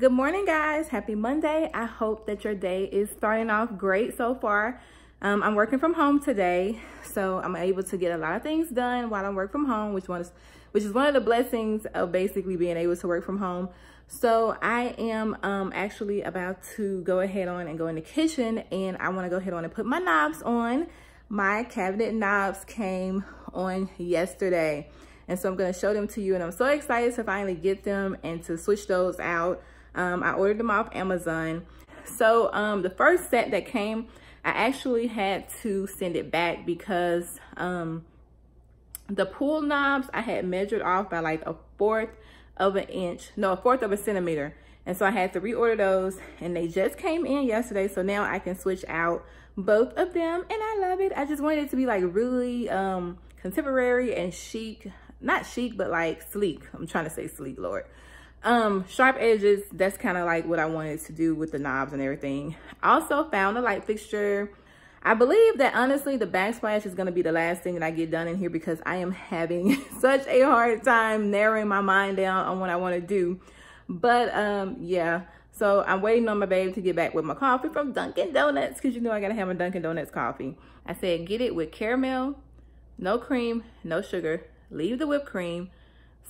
Good morning, guys. Happy Monday. I hope that your day is starting off great so far. I'm working from home today, so I'm able to get a lot of things done while I work from home, which is one of the blessings of basically being able to work from home. So I am actually about to go ahead on and go in the kitchen, and I want to go ahead on and put my knobs on. My cabinet knobs came on yesterday, and so I'm going to show them to you, and I'm so excited to finally get them and to switch those out. I ordered them off Amazon. So the first set that came, I actually had to send it back because the pull knobs I had measured off by like a fourth of a centimeter. And so I had to reorder those, and they just came in yesterday. So now I can switch out both of them, and I love it. I just wanted it to be like really contemporary and chic. Not chic, but like sleek. I'm trying to say sleek, Lord. Sharp edges, that's kind of like what I wanted to do with the knobs and everything. Also found a light fixture. I believe that honestly the backsplash is going to be the last thing that I get done in here because I am having such a hard time narrowing my mind down on what I want to do. But yeah, so I'm waiting on my babe to get back with my coffee from Dunkin' Donuts, because you know I gotta have my Dunkin' Donuts coffee. I said get it with caramel, no cream, no sugar, leave the whipped cream.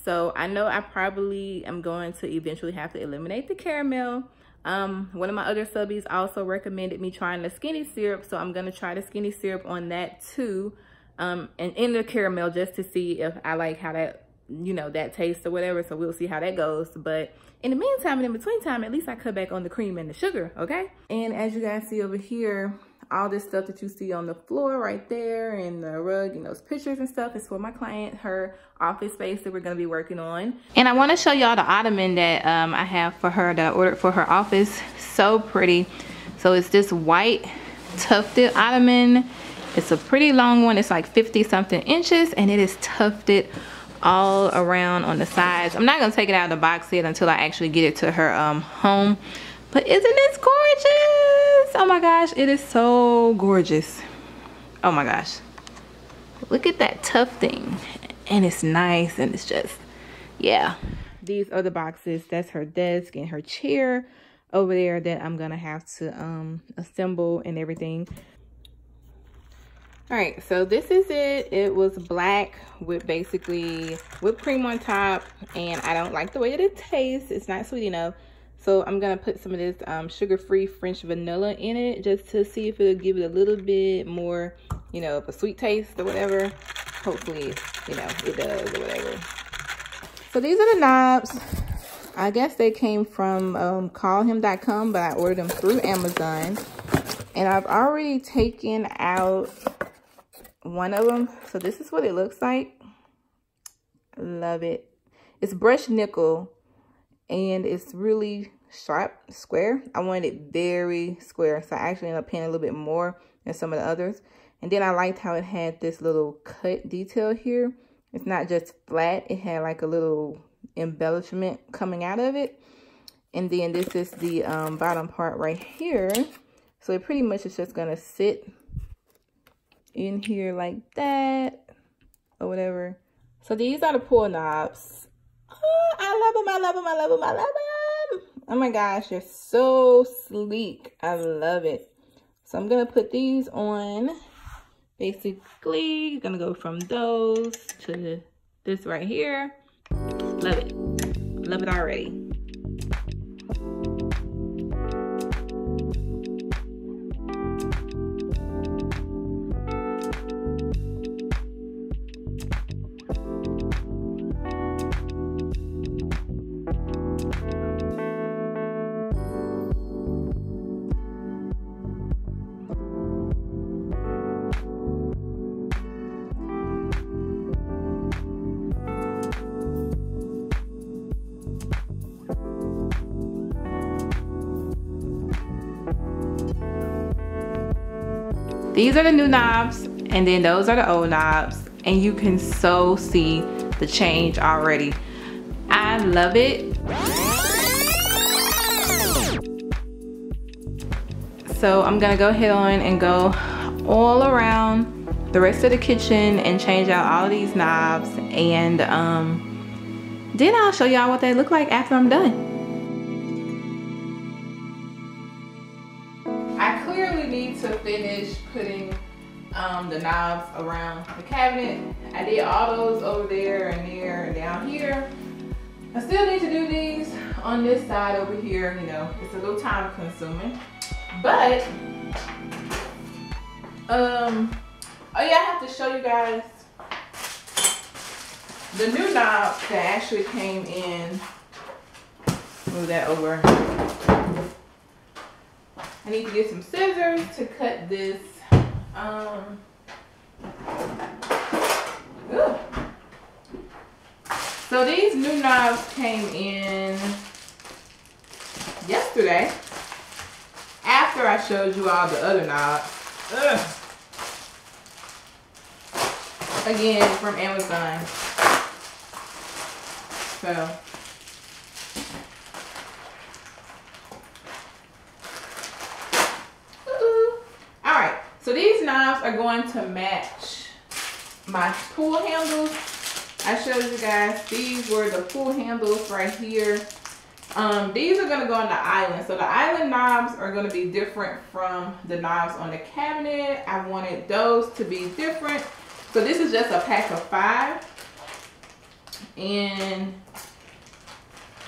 So I know I probably am going to eventually have to eliminate the caramel. One of my other subbies also recommended me trying the skinny syrup. So I'm going to try the skinny syrup on that too. And in the caramel, just to see if I like how that, you know, that tastes or whatever. So we'll see how that goes. But in the meantime and in between time, at least I cut back on the cream and the sugar, okay? And as you guys see over here, all this stuff that you see on the floor right there and the rug and those pictures and stuff is for my client, her office space that we're going to be working on. And I want to show y'all the ottoman that I have for her, that I ordered for her office. So pretty. So it's this white tufted ottoman. It's a pretty long one. It's like 50 something inches, and it is tufted all around on the sides. I'm not going to take it out of the box yet until I actually get it to her home. But isn't this gorgeous? Oh my gosh, it is so gorgeous. Oh my gosh. Look at that tufting. And it's nice, and it's just, yeah. These other boxes, that's her desk and her chair over there that I'm gonna have to assemble and everything. All right, so this is it. It was black with basically whipped cream on top, and I don't like the way that it tastes. It's not sweet enough. So I'm gonna put some of this sugar-free French vanilla in it just to see if it'll give it a little bit more, you know, of a sweet taste or whatever. Hopefully, you know, it does or whatever. So these are the knobs. I guess they came from callhim.com, but I ordered them through Amazon. And I've already taken out one of them. So this is what it looks like. Love it. It's brushed nickel. And it's really sharp, square. I wanted it very square, so I actually ended up paying a little bit more than some of the others. And then I liked how it had this little cut detail here. It's not just flat, it had like a little embellishment coming out of it. And then this is the bottom part right here. So it pretty much is just gonna sit in here like that or whatever. So these are the pull knobs. Oh, I love them, I love them, I love them, I love them. Oh my gosh, they're so sleek. I love it. So I'm going to put these on. Basically, going to go from those to this right here. Love it. Love it already. These are the new knobs, and then those are the old knobs, and you can so see the change already. I love it. So I'm gonna go ahead on and go all around the rest of the kitchen and change out all of these knobs, and then I'll show y'all what they look like after I'm done. finished putting the knobs around the cabinet. I did all those over there and down here. I still need to do these on this side over here. You know, it's a little time consuming, but oh yeah, I have to show you guys the new knob that actually came in. Move that over. I need to get some scissors to cut this. So these new knobs came in yesterday after I showed you all the other knobs. Again, from Amazon. So alright, so these knobs are going to match my pull handles. I showed you guys, these were the pull handles right here. These are going to go on the island. So the island knobs are going to be different from the knobs on the cabinet. I wanted those to be different. So this is just a pack of 5. And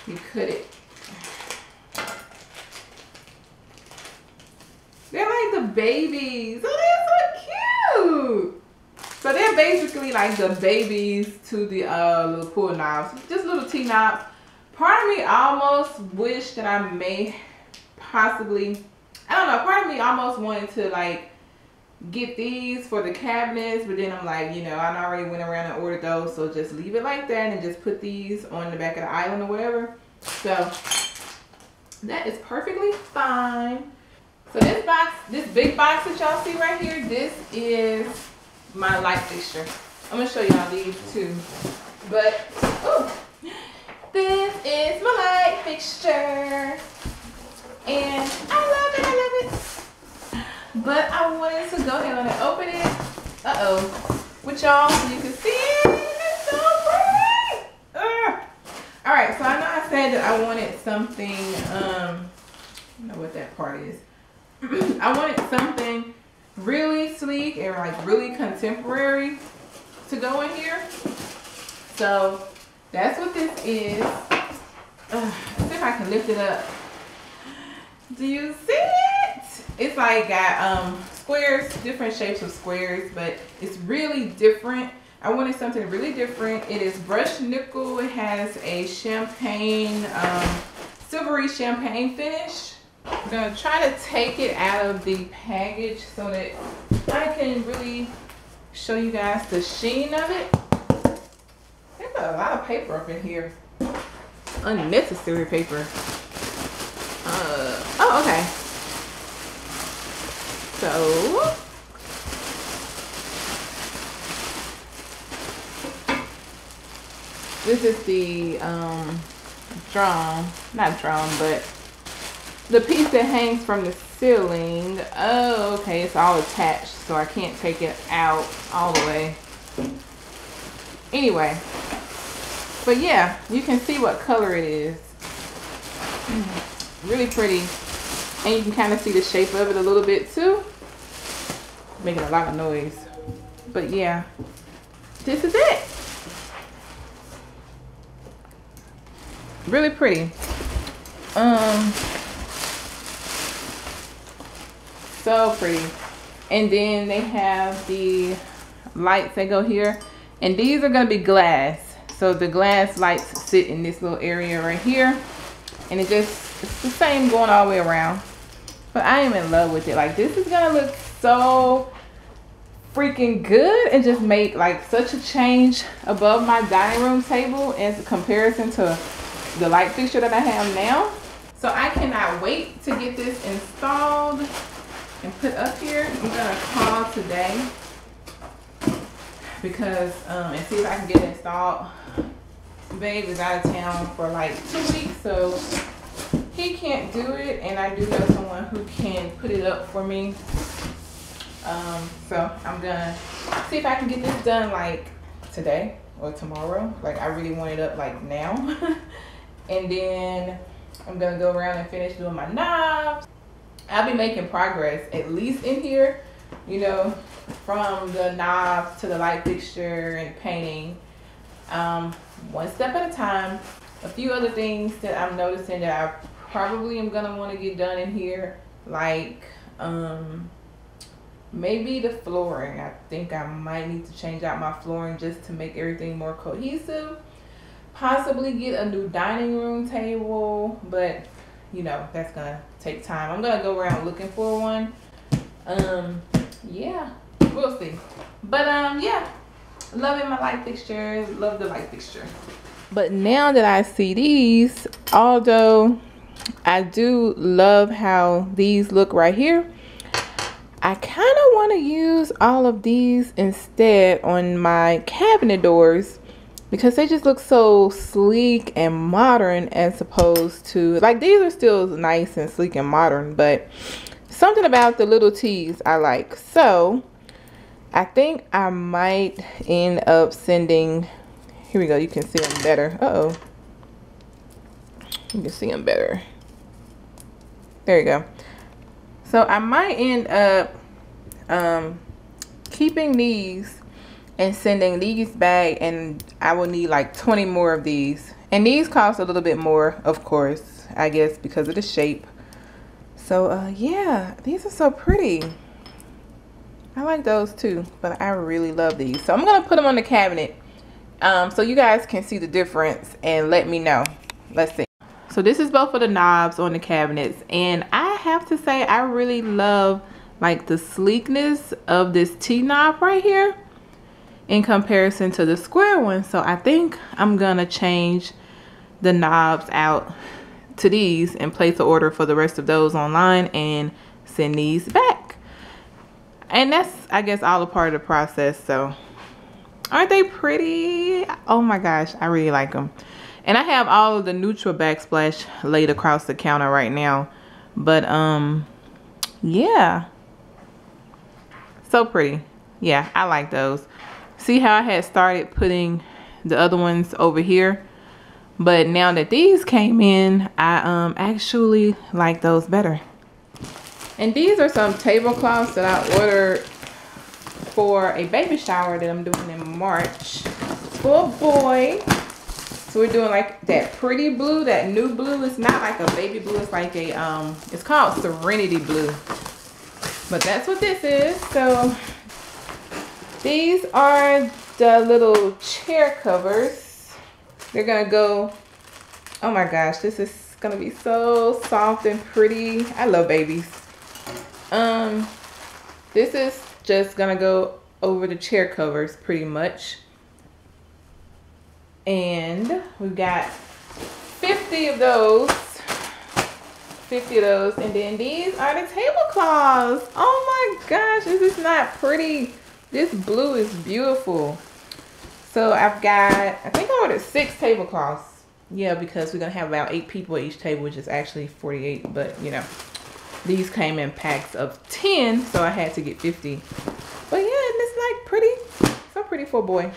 you cut it. They're like the babies. Oh, they're so cute. So they're basically like the babies to the little pull knobs. Just little T-knobs. Part of me almost wished that I may possibly, I don't know, part of me almost wanted to like get these for the cabinets, but then I'm like, you know, I already went around and ordered those, so just leave it like that and just put these on the back of the island or whatever. So that is perfectly fine. So this box, this big box that y'all see right here, this is my light fixture. I'm gonna show y'all these too. But ooh, this is my light fixture. And I love it, I love it. But I wanted to go ahead and open it. With y'all so you can see it. It's so pretty. Alright, so I know I said that I wanted something, I don't know what that part is. I wanted something really sleek and like really contemporary to go in here. So that's what this is. Let's see if I can lift it up. Do you see it? It's like got squares, different shapes of squares, but it's really different. I wanted something really different. It is brushed nickel. It has a champagne, silvery champagne finish. I'm gonna try to take it out of the package so that I can really show you guys the sheen of it. There's a lot of paper up in here. Unnecessary paper. Oh, okay. So this is the not drum, but the piece that hangs from the ceiling. Oh, okay, it's all attached, so I can't take it out all the way. Anyway, but yeah, you can see what color it is. Really pretty. And you can kind of see the shape of it a little bit too. Making a lot of noise. But yeah, this is it. Really pretty. So pretty. And then they have the lights that go here, and these are going to be glass. So the glass lights sit in this little area right here, and it's the same going all the way around. But I am in love with it. Like, this is going to look so freaking good and just make like such a change above my dining room table as a comparison to the light fixture that I have now. So I cannot wait to get this installed and put up here. I'm gonna call today because and see if I can get it installed. Babe is out of town for like 2 weeks, so he can't do it, and I do know someone who can put it up for me. So I'm gonna see if I can get this done like today or tomorrow. Like, I really want it up like now. And then I'm gonna go around and finish doing my knobs. I'll be making progress, at least in here, you know, from the knobs to the light fixture and painting, one step at a time. A few other things that I'm noticing that I probably am gonna want to get done in here, like maybe the flooring. I think I might need to change out my flooring just to make everything more cohesive. Possibly get a new dining room table, but you know, that's gonna take time. I'm gonna go around looking for one. Yeah, we'll see. But yeah, loving my light fixture. Love the light fixture. But now that I see these, although I do love how these look right here, I kind of want to use all of these instead on my cabinet doors, because they just look so sleek and modern, as opposed to, like, these are still nice and sleek and modern, but something about the little T's I like. So I think I might end up sending, here we go, you can see them better. Uh-oh, you can see them better. There you go. So I might end up keeping these and sending these back, and I will need like 20 more of these. And these cost a little bit more, of course, I guess because of the shape. So yeah, these are so pretty. I like those too, but I really love these. So I'm gonna put them on the cabinet so you guys can see the difference and let me know. Let's see. So this is both of the knobs on the cabinets, and I have to say I really love like the sleekness of this T knob right here in comparison to the square one. So I think I'm gonna change the knobs out to these and place an order for the rest of those online and send these back. And that's, I guess, all a part of the process. So aren't they pretty? Oh my gosh, I really like them. And I have all of the neutral backsplash laid across the counter right now. But yeah, so pretty. Yeah, I like those. See how I had started putting the other ones over here, but now that these came in, I actually like those better. And these are some tablecloths that I ordered for a baby shower that I'm doing in March for a boy. So we're doing like that pretty blue, that new blue. It's not like a baby blue, it's like a it's called Serenity Blue, but that's what this is. So these are the little chair covers. They're gonna go, oh my gosh, this is gonna be so soft and pretty. I love babies. This is just gonna go over the chair covers pretty much. And we've got 50 of those. 50 of those. And then these are the tablecloths. Oh my gosh, this is not pretty. This blue is beautiful. So I've got, I think I ordered 6 tablecloths. Yeah, because we're gonna have about 8 people at each table, which is actually 48, but you know, these came in packs of 10, so I had to get 50. But yeah, it's like pretty, so pretty for a boy.